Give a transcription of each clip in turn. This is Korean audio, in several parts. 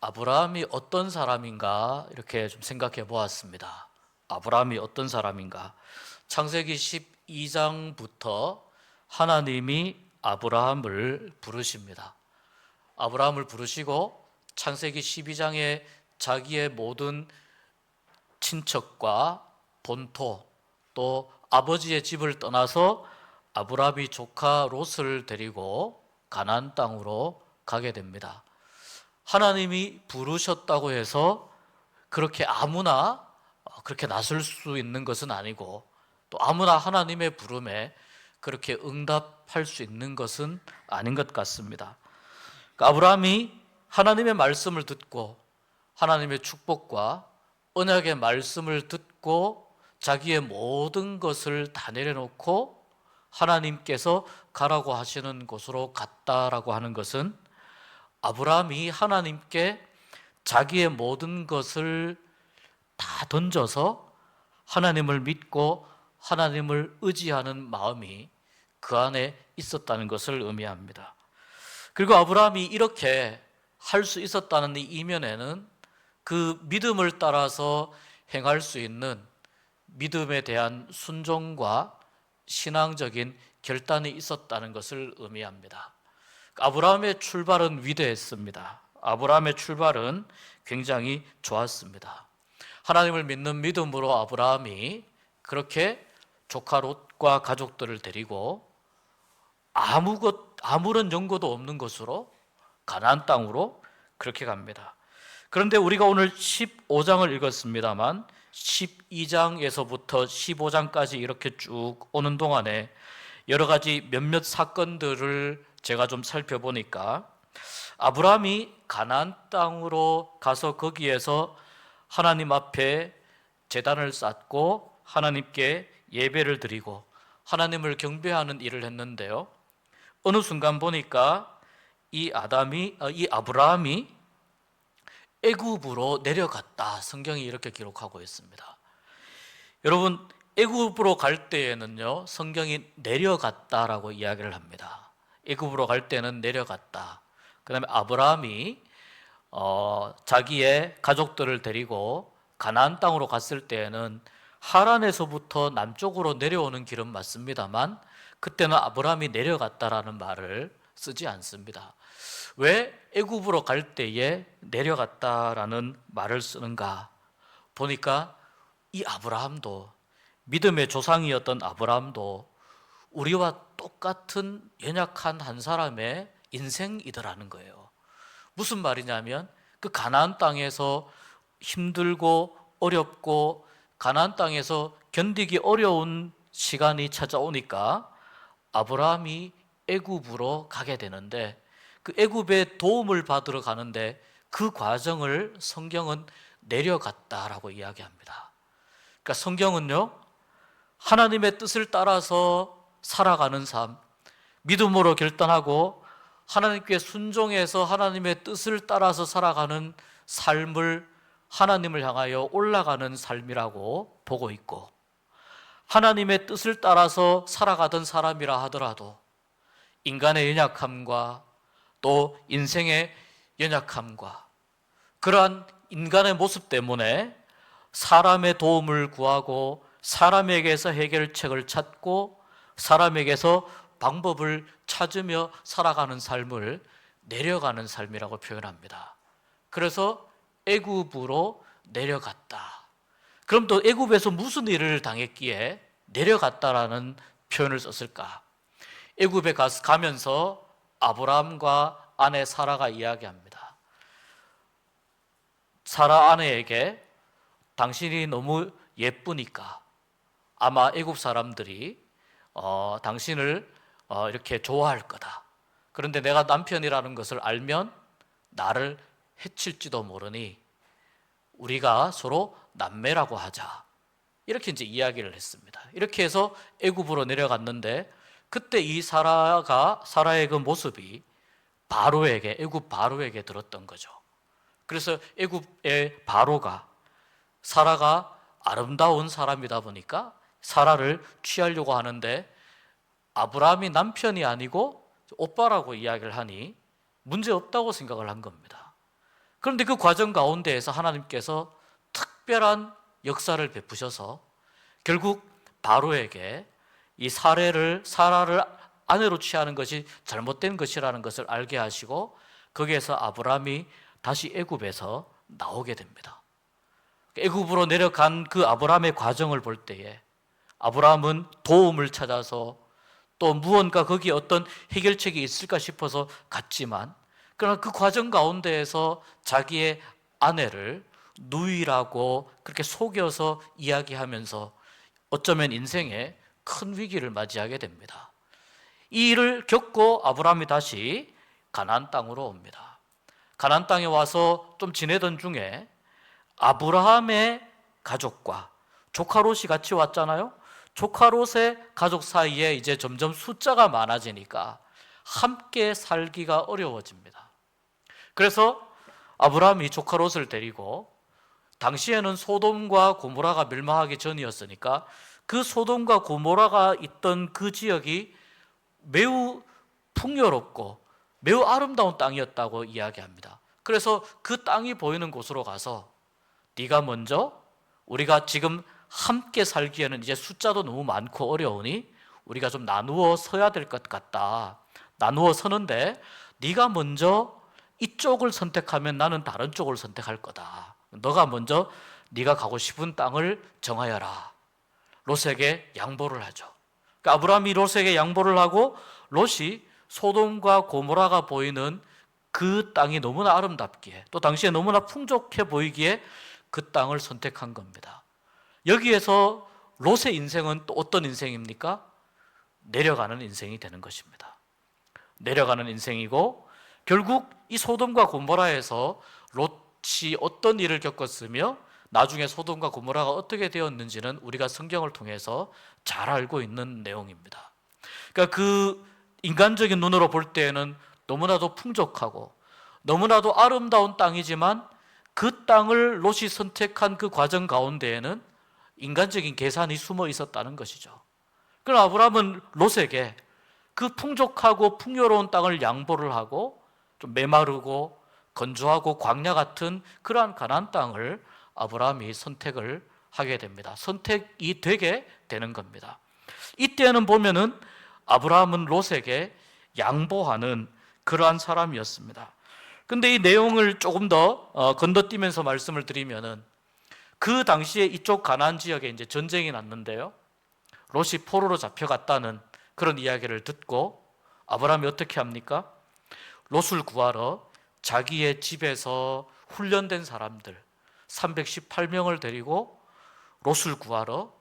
아브라함이 어떤 사람인가 이렇게 좀 생각해 보았습니다. 아브라함이 어떤 사람인가? 창세기 12장부터 하나님이 아브라함을 부르십니다. 아브라함을 부르시고 창세기 12장에 자기의 모든 친척과 본토 또 아버지의 집을 떠나서 아브라함이 조카 롯을 데리고 가나안 땅으로 가게 됩니다. 하나님이 부르셨다고 해서 그렇게 아무나 그렇게 나설 수 있는 것은 아니고, 또 아무나 하나님의 부름에 그렇게 응답할 수 있는 것은 아닌 것 같습니다. 그러니까 아브라함이 하나님의 말씀을 듣고 하나님의 축복과 언약의 말씀을 듣고 자기의 모든 것을 다 내려놓고 하나님께서 가라고 하시는 곳으로 갔다라고 하는 것은, 아브라함이 하나님께 자기의 모든 것을 다 던져서 하나님을 믿고 하나님을 의지하는 마음이 그 안에 있었다는 것을 의미합니다. 그리고 아브라함이 이렇게 할 수 있었다는 이 이면에는 그 믿음을 따라서 행할 수 있는 믿음에 대한 순종과 신앙적인 결단이 있었다는 것을 의미합니다. 아브라함의 출발은 위대했습니다. 아브라함의 출발은 굉장히 좋았습니다. 하나님을 믿는 믿음으로 아브라함이 그렇게 조카 롯과 가족들을 데리고 아무런 연고도 없는 곳으로, 가나안 땅으로 그렇게 갑니다. 그런데 우리가 오늘 15장을 읽었습니다만 12장에서부터 15장까지 이렇게 쭉 오는 동안에 여러 가지 몇몇 사건들을 제가 좀 살펴보니까, 아브라함이 가나안 땅으로 가서 거기에서 하나님 앞에 제단을 쌓고 하나님께 예배를 드리고 하나님을 경배하는 일을 했는데요, 어느 순간 보니까 이 아브라함이 애굽으로 내려갔다, 성경이 이렇게 기록하고 있습니다. 여러분, 애굽으로 갈 때에는요, 성경이 내려갔다라고 이야기를 합니다. 애굽으로 갈 때는 내려갔다. 그 다음에 아브라함이 자기의 가족들을 데리고 가나안 땅으로 갔을 때에는 하란에서부터 남쪽으로 내려오는 길은 맞습니다만 그때는 아브라함이 내려갔다라는 말을 쓰지 않습니다. 왜 애굽으로 갈 때에 내려갔다라는 말을 쓰는가 보니까, 이 아브라함도, 믿음의 조상이었던 아브라함도 우리와 똑같은 연약한 한 사람의 인생이더라는 거예요. 무슨 말이냐면, 그 가나안 땅에서 힘들고 어렵고 가나안 땅에서 견디기 어려운 시간이 찾아오니까 아브라함이 애굽으로 가게 되는데, 그 애굽의 도움을 받으러 가는데 그 과정을 성경은 내려갔다라고 이야기합니다. 그러니까 성경은요, 하나님의 뜻을 따라서 살아가는 삶, 믿음으로 결단하고 하나님께 순종해서 하나님의 뜻을 따라서 살아가는 삶을 하나님을 향하여 올라가는 삶이라고 보고 있고, 하나님의 뜻을 따라서 살아가던 사람이라 하더라도 인간의 연약함과 또 인생의 연약함과 그러한 인간의 모습 때문에 사람의 도움을 구하고 사람에게서 해결책을 찾고 사람에게서 방법을 찾으며 살아가는 삶을 내려가는 삶이라고 표현합니다. 그래서 애굽으로 내려갔다. 그럼 또 애굽에서 무슨 일을 당했기에 내려갔다라는 표현을 썼을까? 애굽에 가면서 아브라함과 아내 사라가 이야기합니다. 사라 아내에게 당신이 너무 예쁘니까 아마 애굽 사람들이 당신을 이렇게 좋아할 거다. 그런데 내가 남편이라는 것을 알면 나를 해칠지도 모르니 우리가 서로 남매라고 하자. 이렇게 이제 이야기를 했습니다. 이렇게 해서 애굽으로 내려갔는데, 그때 이 사라의 그 모습이 애굽 바로에게 들었던 거죠. 그래서 애굽의 바로가 사라가 아름다운 사람이다 보니까 사라를 취하려고 하는데, 아브라함이 남편이 아니고 오빠라고 이야기를 하니 문제없다고 생각을 한 겁니다. 그런데 그 과정 가운데에서 하나님께서 특별한 역사를 베푸셔서 결국 바로에게 이 사라를 아내로 취하는 것이 잘못된 것이라는 것을 알게 하시고 거기에서 아브라함이 다시 애굽에서 나오게 됩니다. 애굽으로 내려간 그 아브라함의 과정을 볼 때에 아브라함은 도움을 찾아서 또 무언가 거기에 어떤 해결책이 있을까 싶어서 갔지만 그러나 그 과정 가운데에서 자기의 아내를 누이라고 그렇게 속여서 이야기하면서 어쩌면 인생에 큰 위기를 맞이하게 됩니다. 이 일을 겪고 아브라함이 다시 가나안 땅으로 옵니다. 가나안 땅에 와서 좀 지내던 중에 아브라함의 가족과 조카 롯이 같이 왔잖아요. 조카 롯의 가족 사이에 이제 점점 숫자가 많아지니까 함께 살기가 어려워집니다. 그래서 아브라함이 조카 롯을 데리고 당시에는 소돔과 고모라가 멸망하기 전이었으니까 그 소돔과 고모라가 있던 그 지역이 매우 풍요롭고 매우 아름다운 땅이었다고 이야기합니다. 그래서 그 땅이 보이는 곳으로 가서 네가 먼저 우리가 지금 함께 살기에는 이제 숫자도 너무 많고 어려우니 우리가 좀 나누어 서야 될 것 같다. 나누어 서는데 네가 먼저 이쪽을 선택하면 나는 다른 쪽을 선택할 거다. 너가 먼저 네가 가고 싶은 땅을 정하여라. 롯에게 양보를 하죠. 그러니까 아브라함이 롯에게 양보를 하고 롯이 소돔과 고모라가 보이는 그 땅이 너무나 아름답기에 또 당시에 너무나 풍족해 보이기에 그 땅을 선택한 겁니다. 여기에서 롯의 인생은 또 어떤 인생입니까? 내려가는 인생이 되는 것입니다. 내려가는 인생이고 결국 이 소돔과 고모라에서 롯이 어떤 일을 겪었으며 나중에 소돔과 고모라가 어떻게 되었는지는 우리가 성경을 통해서 잘 알고 있는 내용입니다. 그러니까 그 인간적인 눈으로 볼 때에는 너무나도 풍족하고 너무나도 아름다운 땅이지만 그 땅을 롯이 선택한 그 과정 가운데에는 인간적인 계산이 숨어 있었다는 것이죠. 그럼 아브라함은 롯에게 그 풍족하고 풍요로운 땅을 양보를 하고 좀 메마르고 건조하고 광야 같은 그러한 가나안 땅을 아브라함이 선택을 하게 됩니다. 선택이 되게 되는 겁니다. 이때는 보면은 아브라함은 롯에게 양보하는 그러한 사람이었습니다. 근데 이 내용을 조금 더 건너뛰면서 말씀을 드리면은 그 당시에 이쪽 가나안 지역에 이제 전쟁이 났는데요. 롯이 포로로 잡혀갔다는 그런 이야기를 듣고 아브라함이 어떻게 합니까? 롯을 구하러 자기의 집에서 훈련된 사람들 318명을 데리고 롯을 구하러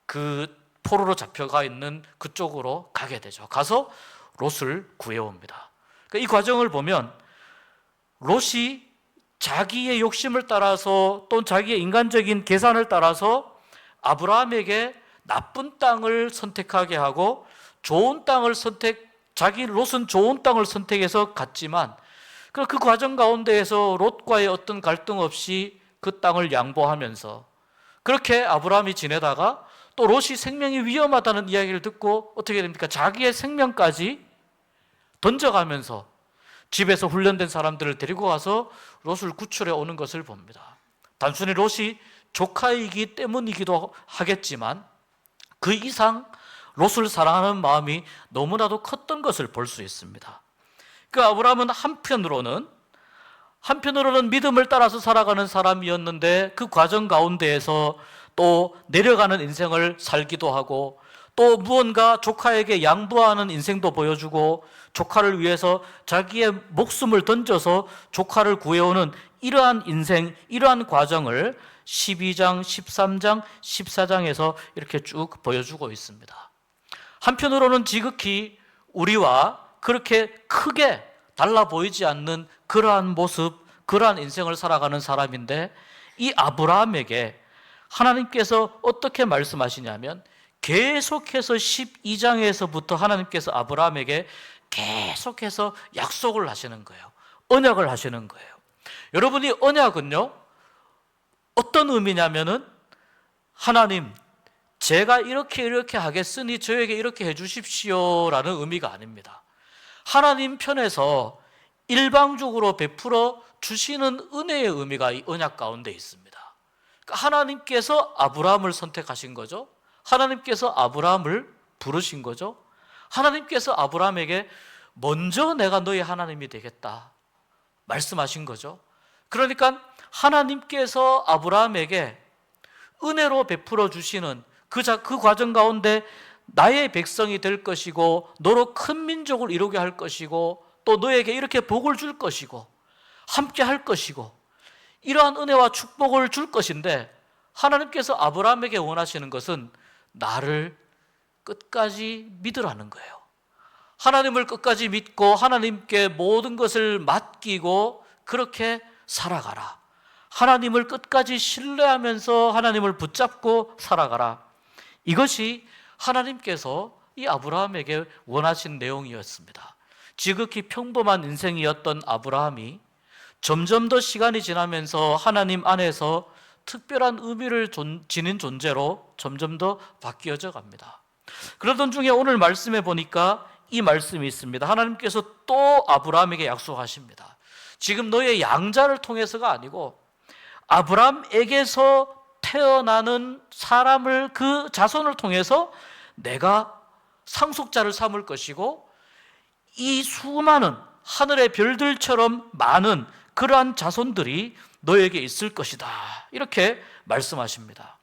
그 포로로 잡혀가 있는 그쪽으로 가게 되죠. 가서 롯을 구해옵니다. 이 과정을 보면 롯이 자기의 욕심을 따라서 또 자기의 인간적인 계산을 따라서 아브라함에게 나쁜 땅을 선택하게 하고 좋은 땅을 자기 롯은 좋은 땅을 선택해서 갔지만 그 과정 가운데에서 롯과의 어떤 갈등 없이 그 땅을 양보하면서 그렇게 아브라함이 지내다가 또 롯이 생명이 위험하다는 이야기를 듣고 어떻게 됩니까? 자기의 생명까지 던져가면서 집에서 훈련된 사람들을 데리고 가서 롯을 구출해 오는 것을 봅니다. 단순히 롯이 조카이기 때문이기도 하겠지만 그 이상 롯을 사랑하는 마음이 너무나도 컸던 것을 볼 수 있습니다. 그 아브라함은 한편으로는 믿음을 따라서 살아가는 사람이었는데 그 과정 가운데에서 또 내려가는 인생을 살기도 하고 또 무언가 조카에게 양보하는 인생도 보여주고 조카를 위해서 자기의 목숨을 던져서 조카를 구해오는 이러한 인생, 이러한 과정을 12장, 13장, 14장에서 이렇게 쭉 보여주고 있습니다. 한편으로는 지극히 우리와 그렇게 크게 달라 보이지 않는 그러한 모습, 그러한 인생을 살아가는 사람인데 이 아브라함에게 하나님께서 어떻게 말씀하시냐면 계속해서 12장에서부터 하나님께서 아브라함에게 계속해서 약속을 하시는 거예요. 언약을 하시는 거예요. 여러분이 언약은요, 어떤 의미냐면은 하나님, 제가 이렇게 하겠으니 저에게 이렇게 해주십시오라는 의미가 아닙니다. 하나님 편에서 일방적으로 베풀어 주시는 은혜의 의미가 이 언약 가운데 있습니다. 그러니까 하나님께서 아브라함을 선택하신 거죠. 하나님께서 아브라함을 부르신 거죠. 하나님께서 아브라함에게 먼저 내가 너의 하나님이 되겠다 말씀하신 거죠. 그러니까 하나님께서 아브라함에게 은혜로 베풀어 주시는 그 과정 가운데 나의 백성이 될 것이고 너로 큰 민족을 이루게 할 것이고 또 너에게 이렇게 복을 줄 것이고 함께 할 것이고 이러한 은혜와 축복을 줄 것인데, 하나님께서 아브라함에게 원하시는 것은 나를 끝까지 믿으라는 거예요. 하나님을 끝까지 믿고 하나님께 모든 것을 맡기고 그렇게 살아가라. 하나님을 끝까지 신뢰하면서 하나님을 붙잡고 살아가라. 이것이 하나님께서 이 아브라함에게 원하신 내용이었습니다. 지극히 평범한 인생이었던 아브라함이 점점 더 시간이 지나면서 하나님 안에서 특별한 의미를 지닌 존재로 점점 더 바뀌어져 갑니다. 그러던 중에 오늘 말씀에 보니까 이 말씀이 있습니다. 하나님께서 또 아브라함에게 약속하십니다. 지금 너의 양자를 통해서가 아니고 아브라함에게서 태어나는 사람을, 그 자손을 통해서 내가 상속자를 삼을 것이고 이 수많은 하늘의 별들처럼 많은 그러한 자손들이 너에게 있을 것이다, 이렇게 말씀하십니다.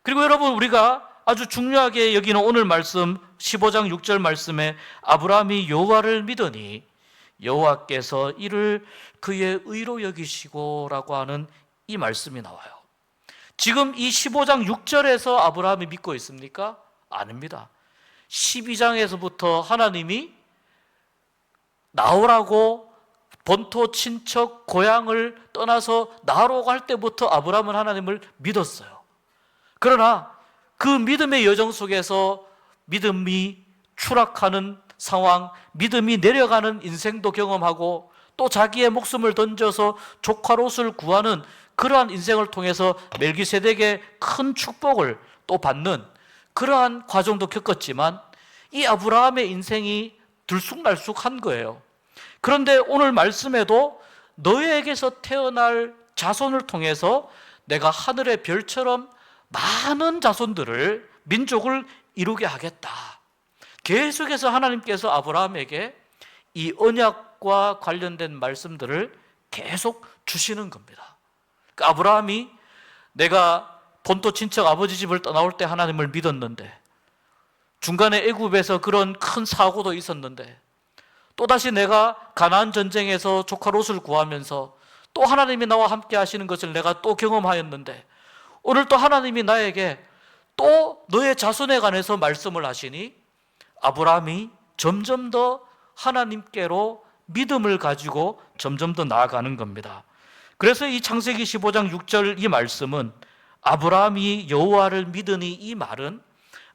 그리고 여러분, 우리가 아주 중요하게 여기는 오늘 말씀 15장 6절 말씀에 아브라함이 여호와를 믿으니 여호와께서 이를 그의 의로 여기시고 라고 하는 이 말씀이 나와요. 지금 이 15장 6절에서 아브라함이 믿고 있습니까? 아닙니다. 12장에서부터 하나님이 나오라고 본토, 친척, 고향을 떠나서 나오라고 할 때부터 아브라함은 하나님을 믿었어요. 그러나 그 믿음의 여정 속에서 믿음이 추락하는 상황, 믿음이 내려가는 인생도 경험하고 또 자기의 목숨을 던져서 조카 롯을 구하는 그러한 인생을 통해서 멜기세덱의 큰 축복을 또 받는 그러한 과정도 겪었지만 이 아브라함의 인생이 들쑥날쑥한 거예요. 그런데 오늘 말씀에도 너에게서 태어날 자손을 통해서 내가 하늘의 별처럼 많은 자손들을, 민족을 이루게 하겠다. 계속해서 하나님께서 아브라함에게 이 언약과 관련된 말씀들을 계속 주시는 겁니다. 그러니까 아브라함이 내가 본토 친척 아버지 집을 떠나올 때 하나님을 믿었는데, 중간에 애굽에서 그런 큰 사고도 있었는데, 또다시 내가 가나안 전쟁에서 조카 롯을 구하면서 또 하나님이 나와 함께 하시는 것을 내가 또 경험하였는데, 오늘 또 하나님이 나에게 또 너의 자손에 관해서 말씀을 하시니 아브라함이 점점 더 하나님께로 믿음을 가지고 점점 더 나아가는 겁니다. 그래서 이 창세기 15장 6절 이 말씀은 아브라함이 여호와를 믿으니, 이 말은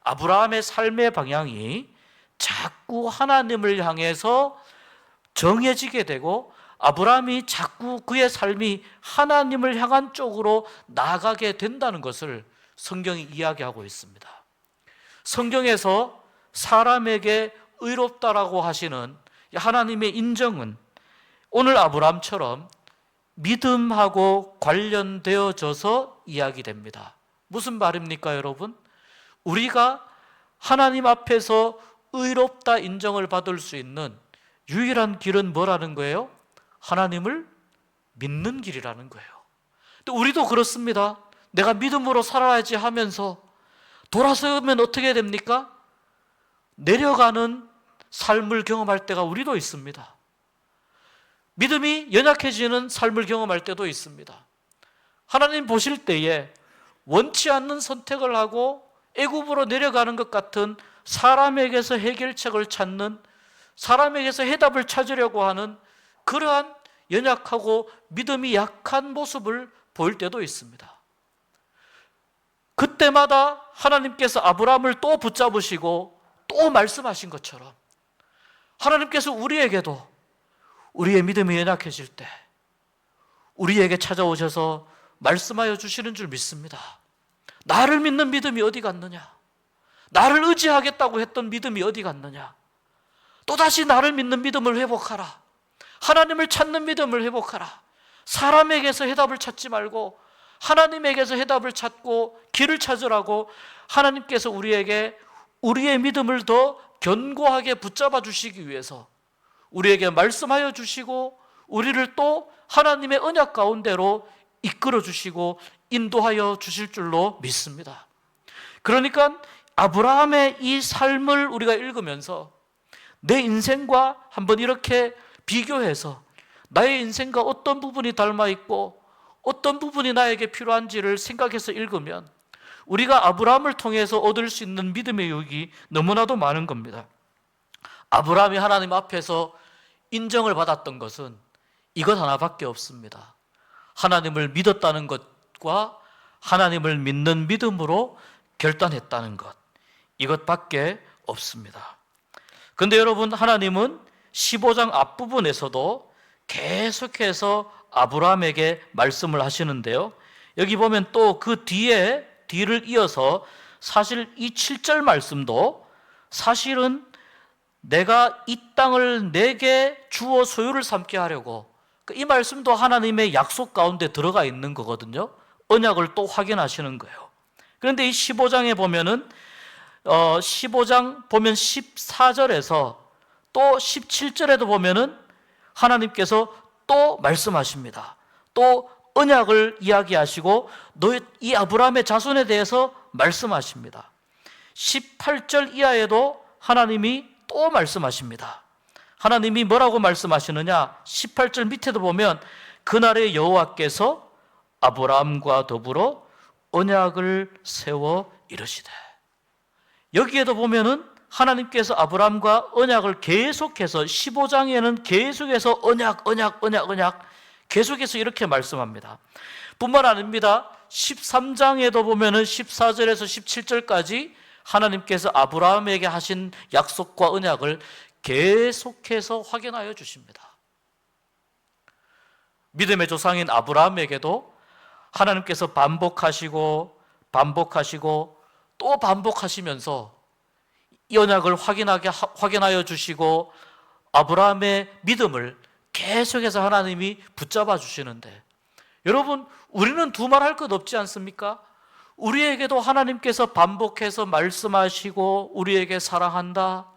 아브라함의 삶의 방향이 자꾸 하나님을 향해서 정해지게 되고 아브라함이 자꾸 그의 삶이 하나님을 향한 쪽으로 나아가게 된다는 것을 성경이 이야기하고 있습니다. 성경에서 사람에게 의롭다라고 하시는 하나님의 인정은 오늘 아브라함처럼 믿음하고 관련되어져서 이야기됩니다. 무슨 말입니까, 여러분? 우리가 하나님 앞에서 의롭다 인정을 받을 수 있는 유일한 길은 뭐라는 거예요? 하나님을 믿는 길이라는 거예요. 또 우리도 그렇습니다. 내가 믿음으로 살아야지 하면서 돌아서면 어떻게 됩니까? 내려가는 삶을 경험할 때가 우리도 있습니다. 믿음이 연약해지는 삶을 경험할 때도 있습니다. 하나님 보실 때에 원치 않는 선택을 하고 애굽으로 내려가는 것 같은, 사람에게서 해결책을 찾는, 사람에게서 해답을 찾으려고 하는 그러한 연약하고 믿음이 약한 모습을 보일 때도 있습니다. 그때마다 하나님께서 아브라함을 또 붙잡으시고 또 말씀하신 것처럼 하나님께서 우리에게도 우리의 믿음이 연약해질 때 우리에게 찾아오셔서 말씀하여 주시는 줄 믿습니다. 나를 믿는 믿음이 어디 갔느냐? 나를 의지하겠다고 했던 믿음이 어디 갔느냐? 또다시 나를 믿는 믿음을 회복하라. 하나님을 찾는 믿음을 회복하라. 사람에게서 해답을 찾지 말고 하나님에게서 해답을 찾고 길을 찾으라고 하나님께서 우리에게 우리의 믿음을 더 견고하게 붙잡아 주시기 위해서 우리에게 말씀하여 주시고 우리를 또 하나님의 언약 가운데로 이끌어 주시고 인도하여 주실 줄로 믿습니다. 그러니까 아브라함의 이 삶을 우리가 읽으면서 내 인생과 한번 이렇게 비교해서 나의 인생과 어떤 부분이 닮아 있고 어떤 부분이 나에게 필요한지를 생각해서 읽으면 우리가 아브라함을 통해서 얻을 수 있는 믿음의 유익이 너무나도 많은 겁니다. 아브라함이 하나님 앞에서 인정을 받았던 것은 이것 하나밖에 없습니다. 하나님을 믿었다는 것과 하나님을 믿는 믿음으로 결단했다는 것, 이것밖에 없습니다. 그런데 여러분, 하나님은 15장 앞부분에서도 계속해서 아브라함에게 말씀을 하시는데요, 여기 보면 또 그 뒤를 이어서 사실 이 7절 말씀도 사실은 내가 이 땅을 내게 주어 소유를 삼게 하려고, 이 말씀도 하나님의 약속 가운데 들어가 있는 거거든요. 언약을 또 확인하시는 거예요. 그런데 이 15장에 보면은 15장 보면 14절에서 또 17절에도 보면은 하나님께서 또 말씀하십니다. 또 언약을 이야기하시고 이 아브라함의 자손에 대해서 말씀하십니다. 18절 이하에도 하나님이 또 말씀하십니다. 하나님이 뭐라고 말씀하시느냐? 18절 밑에도 보면 그날의 여호와께서 아브라함과 더불어 언약을 세워 이르시되, 여기에도 보면은 하나님께서 아브라함과 언약을 계속해서 15장에는 계속해서 언약 계속해서 이렇게 말씀합니다. 뿐만 아닙니다. 13장에도 보면은 14절에서 17절까지 하나님께서 아브라함에게 하신 약속과 언약을 계속해서 확인하여 주십니다. 믿음의 조상인 아브라함에게도 하나님께서 반복하시고 또 반복하시면서 이 언약을 확인하여 주시고 아브라함의 믿음을 계속해서 하나님이 붙잡아 주시는데, 여러분, 우리는 두말할 것 없지 않습니까? 우리에게도 하나님께서 반복해서 말씀하시고 우리에게 사랑한다,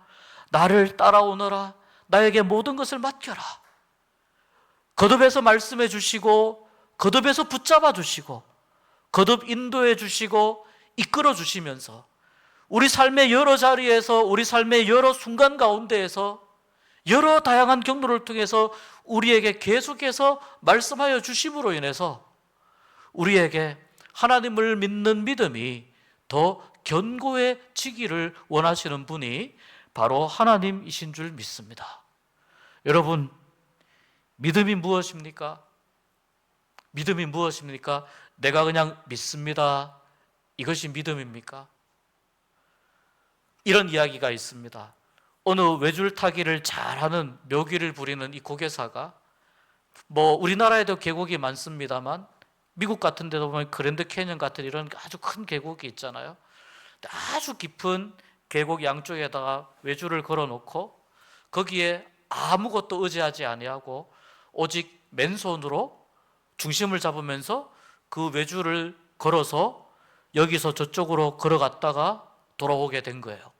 나를 따라오너라, 나에게 모든 것을 맡겨라, 거듭해서 말씀해 주시고 거듭해서 붙잡아 주시고 거듭 인도해 주시고 이끌어 주시면서 우리 삶의 여러 자리에서, 우리 삶의 여러 순간 가운데에서 여러 다양한 경로를 통해서 우리에게 계속해서 말씀하여 주심으로 인해서 우리에게 하나님을 믿는 믿음이 더 견고해지기를 원하시는 분이 바로 하나님이신 줄 믿습니다. 여러분, 믿음이 무엇입니까? 믿음이 무엇입니까? 내가 그냥 믿습니다, 이것이 믿음입니까? 이런 이야기가 있습니다. 어느 외줄타기를 잘하는, 묘기를 부리는 이 고개사가, 우리나라에도 계곡이 많습니다만 미국 같은 데도 보면 그랜드 캐년 같은 이런 아주 큰 계곡이 있잖아요. 아주 깊은 계곡 양쪽에다가 외줄을 걸어놓고 거기에 아무것도 의지하지 아니하고 오직 맨손으로 중심을 잡으면서 그 외줄을 걸어서 여기서 저쪽으로 걸어갔다가 돌아오게 된 거예요.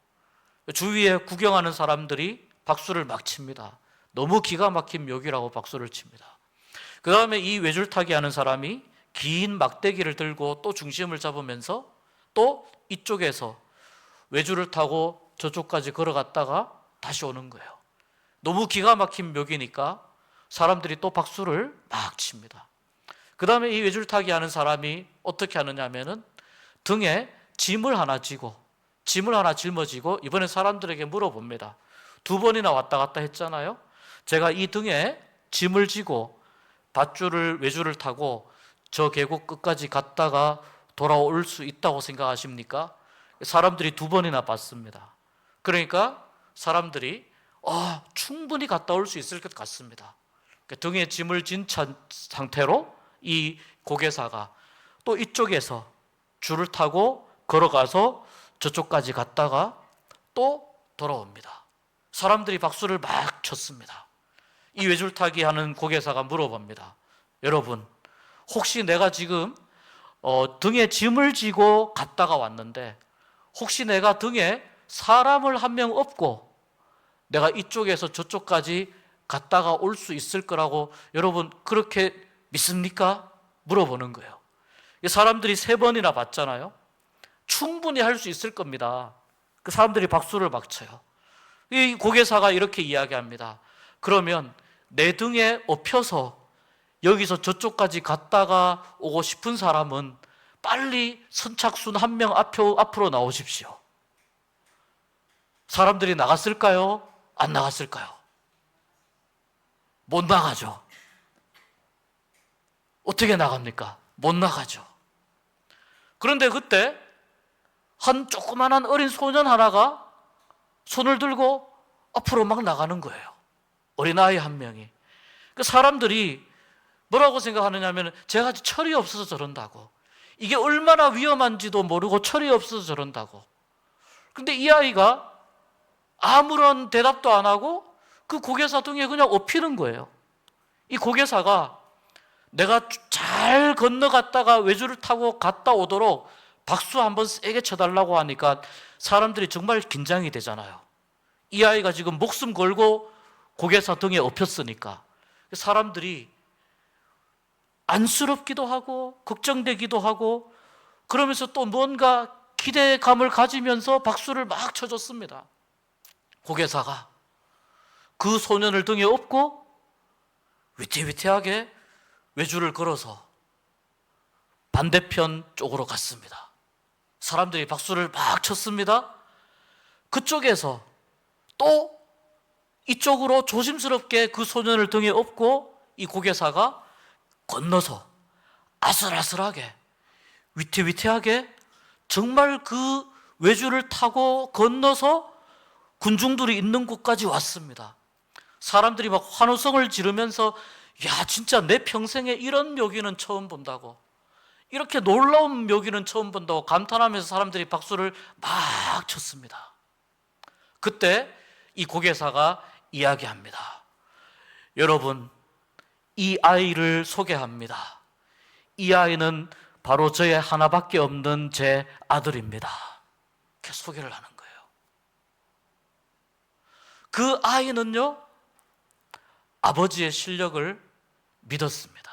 주위에 구경하는 사람들이 박수를 막 칩니다. 너무 기가 막힌 묘기라고 박수를 칩니다. 그 다음에 이 외줄타기 하는 사람이 긴 막대기를 들고 또 중심을 잡으면서 또 이쪽에서 외줄을 타고 저쪽까지 걸어갔다가 다시 오는 거예요. 너무 기가 막힌 묘기니까 사람들이 또 박수를 막 칩니다. 그 다음에 이 외줄타기 하는 사람이 어떻게 하느냐 하면은 등에 짐을 하나 짊어지고 이번에 사람들에게 물어봅니다. 2번이나 왔다 갔다 했잖아요. 제가 이 등에 짐을 지고 외줄을 타고 저 계곡 끝까지 갔다가 돌아올 수 있다고 생각하십니까? 사람들이 2번이나 봤습니다. 그러니까 사람들이 충분히 갔다 올 수 있을 것 같습니다. 등에 짐을 진 상태로 이 고개사가 또 이쪽에서 줄을 타고 걸어가서 저쪽까지 갔다가 또 돌아옵니다. 사람들이 박수를 막 쳤습니다. 이 외줄타기 하는 고개사가 물어봅니다. 여러분, 혹시 내가 지금 등에 짐을 지고 갔다가 왔는데 혹시 내가 등에 사람을 한 명 업고 내가 이쪽에서 저쪽까지 갔다가 올 수 있을 거라고 여러분 그렇게 믿습니까? 물어보는 거예요. 사람들이 3번이나 봤잖아요. 충분히 할 수 있을 겁니다. 그 사람들이 박수를 막 쳐요. 이 고개사가 이렇게 이야기합니다. 그러면 내 등에 업혀서 여기서 저쪽까지 갔다가 오고 싶은 사람은 빨리 선착순 한 명 앞으로 나오십시오. 사람들이 나갔을까요? 안 나갔을까요? 못 나가죠. 어떻게 나갑니까? 못 나가죠. 그런데 그때 한 조그만한 어린 소년 하나가 손을 들고 앞으로 막 나가는 거예요. 어린아이 한 명이. 그 사람들이 뭐라고 생각하느냐 하면 제가 철이 없어서 저런다고. 이게 얼마나 위험한지도 모르고 철이 없어서 저런다고. 근데 이 아이가 아무런 대답도 안 하고 그 고개사 등에 그냥 업히는 거예요. 이 고개사가 내가 잘 건너갔다가 외주를 타고 갔다 오도록 박수 한번 세게 쳐달라고 하니까 사람들이 정말 긴장이 되잖아요. 이 아이가 지금 목숨 걸고 고개사 등에 업혔으니까 사람들이 안쓰럽기도 하고 걱정되기도 하고 그러면서 또 뭔가 기대감을 가지면서 박수를 막 쳐줬습니다. 고개사가 그 소년을 등에 업고 위태위태하게 외주를 걸어서 반대편 쪽으로 갔습니다. 사람들이 박수를 막 쳤습니다. 그쪽에서 또 이쪽으로 조심스럽게 그 소년을 등에 업고 이 고개사가 건너서 아슬아슬하게 위태위태하게 정말 그 외주를 타고 건너서 군중들이 있는 곳까지 왔습니다. 사람들이 막 환호성을 지르면서 야, 진짜 내 평생에 이런 묘기는 처음 본다고, 이렇게 놀라운 묘기는 처음 본다고 감탄하면서 사람들이 박수를 막 쳤습니다. 그때 이 고개사가 이야기합니다. 여러분, 이 아이를 소개합니다. 이 아이는 바로 저의 하나밖에 없는 제 아들입니다. 이렇게 소개를 하는 거예요. 그 아이는요, 아버지의 실력을 믿었습니다.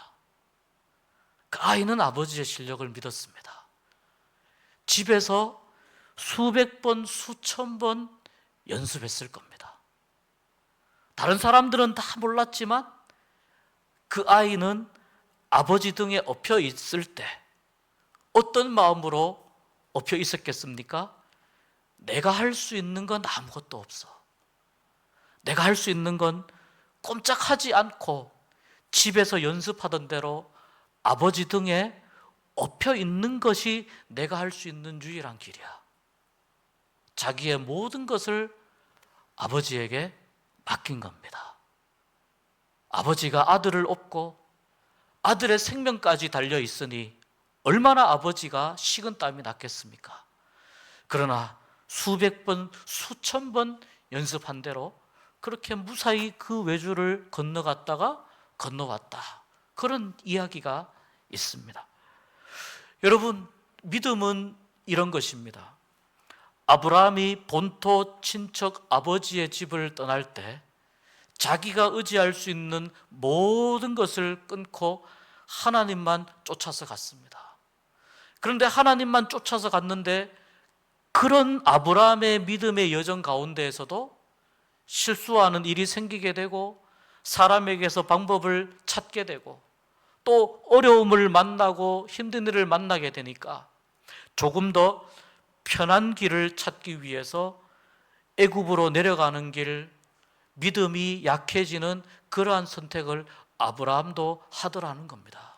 그 아이는 아버지의 실력을 믿었습니다. 집에서 수백 번, 수천 번 연습했을 겁니다. 다른 사람들은 다 몰랐지만 그 아이는 아버지 등에 업혀 있을 때 어떤 마음으로 업혀 있었겠습니까? 내가 할 수 있는 건 아무것도 없어. 내가 할 수 있는 건 꼼짝하지 않고 집에서 연습하던 대로 아버지 등에 엎혀 있는 것이 내가 할 수 있는 유일한 길이야. 자기의 모든 것을 아버지에게 맡긴 겁니다. 아버지가 아들을 업고 아들의 생명까지 달려 있으니 얼마나 아버지가 식은땀이 났겠습니까? 그러나 수백 번, 수천 번 연습한 대로 그렇게 무사히 그 외주를 건너갔다가 건너왔다. 그런 이야기가 있습니다. 여러분, 믿음은 이런 것입니다. 아브라함이 본토 친척 아버지의 집을 떠날 때 자기가 의지할 수 있는 모든 것을 끊고 하나님만 쫓아서 갔습니다. 그런데 하나님만 쫓아서 갔는데 그런 아브라함의 믿음의 여정 가운데에서도 실수하는 일이 생기게 되고 사람에게서 방법을 찾게 되고 또 어려움을 만나고 힘든 일을 만나게 되니까 조금 더 편한 길을 찾기 위해서 애굽으로 내려가는 길, 믿음이 약해지는 그러한 선택을 아브라함도 하더라는 겁니다.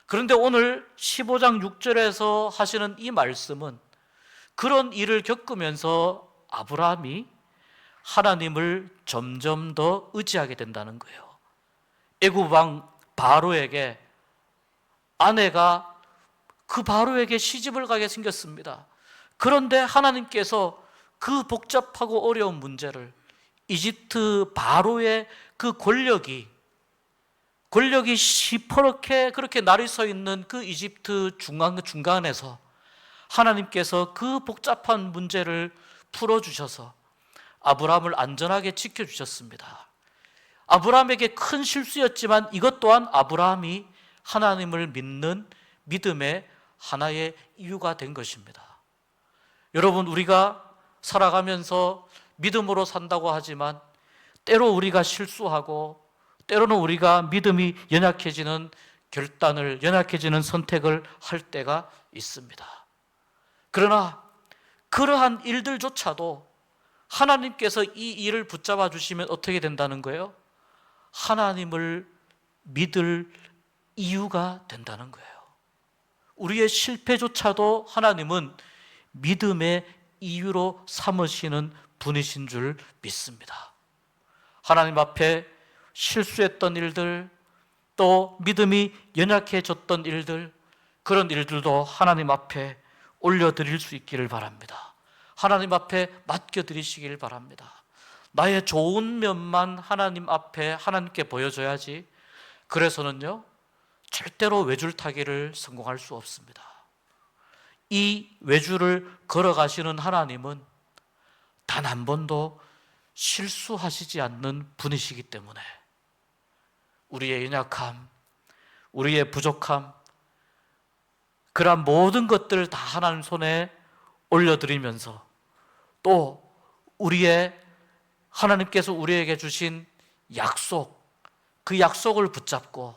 그런데 오늘 15장 6절에서 하시는 이 말씀은 그런 일을 겪으면서 아브라함이 하나님을 점점 더 의지하게 된다는 거예요. 애굽 왕 바로에게 아내가 그 바로에게 시집을 가게 생겼습니다. 그런데 하나님께서 그 복잡하고 어려운 문제를 이집트 바로의 그 권력이 권력이 시퍼렇게 그렇게 날이 서 있는 그 이집트 중간에서 하나님께서 그 복잡한 문제를 풀어주셔서 아브라함을 안전하게 지켜주셨습니다. 아브라함에게 큰 실수였지만 이것 또한 아브라함이 하나님을 믿는 믿음의 하나의 이유가 된 것입니다. 여러분, 우리가 살아가면서 믿음으로 산다고 하지만 때로 우리가 실수하고 때로는 우리가 믿음이 연약해지는 연약해지는 선택을 할 때가 있습니다. 그러나 그러한 일들조차도 하나님께서 이 일을 붙잡아 주시면 어떻게 된다는 거예요? 하나님을 믿을 이유가 된다는 거예요. 우리의 실패조차도 하나님은 믿음의 이유로 삼으시는 분이신 줄 믿습니다. 하나님 앞에 실수했던 일들, 또 믿음이 연약해졌던 일들, 그런 일들도 하나님 앞에 올려드릴 수 있기를 바랍니다. 하나님 앞에 맡겨드리시길 바랍니다. 나의 좋은 면만 하나님 앞에 하나님께 보여줘야지, 그래서는요 절대로 외줄타기를 성공할 수 없습니다. 이 외줄을 걸어가시는 하나님은 단 한 번도 실수하시지 않는 분이시기 때문에 우리의 연약함, 우리의 부족함, 그러한 모든 것들을 다 하나님 손에 올려드리면서 또 하나님께서 우리에게 주신 약속, 그 약속을 붙잡고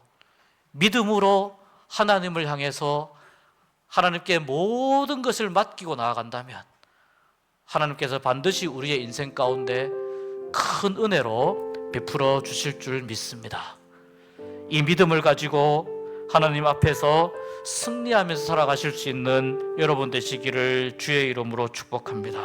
믿음으로 하나님을 향해서 하나님께 모든 것을 맡기고 나아간다면 하나님께서 반드시 우리의 인생 가운데 큰 은혜로 베풀어 주실 줄 믿습니다. 이 믿음을 가지고 하나님 앞에서 승리하면서 살아가실 수 있는 여러분 되시기를 주의 이름으로 축복합니다.